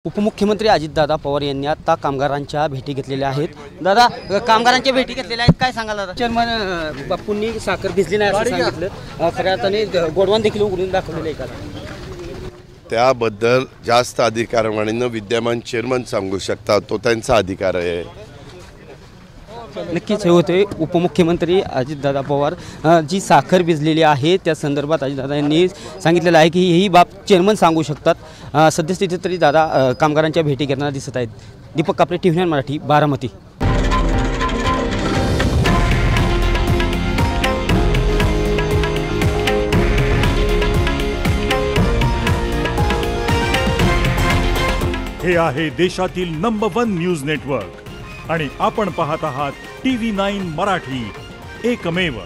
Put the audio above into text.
उपमुख्यमंत्री अजितदादा पवार यांनी आता कामगारांच्या भेटी घेतलेल्या आहेत। दादा, कामगारांच्या भेटी घेतलेल्या आहेत, काय सांगाल दादा? चेअरमन बापूंनी साखर भिजली नाही असं सांगितलं, खऱ्या अर्थाने गोडवान देखील उघडून दाखवलेलं आहे का? त्याबद्दल जास्त अधिकारवाणीनं विद्यमान चेअरमन सांगू शकतात, तो त्यांचा अधिकार आहे। नक्कीच हे होते उपमुख्यमंत्री अजितदादा पवार। जी साखर भिजलेली आहे त्या संदर्भात अजितदादा यांनी सांगितलेलं आहे की ही बाब चेअरमन सांगू शकतात। सद्यस्थितीत तरी दादा कामगारांच्या भेटी घेताना दिसत आहेत। दीपक कापरे, TV9 मराठी, बारामती। हे आहे देशातील नंबर 1 न्यूज नेटवर्क आणि आपण पाहत आहात TV9 मराठी, एकमेव।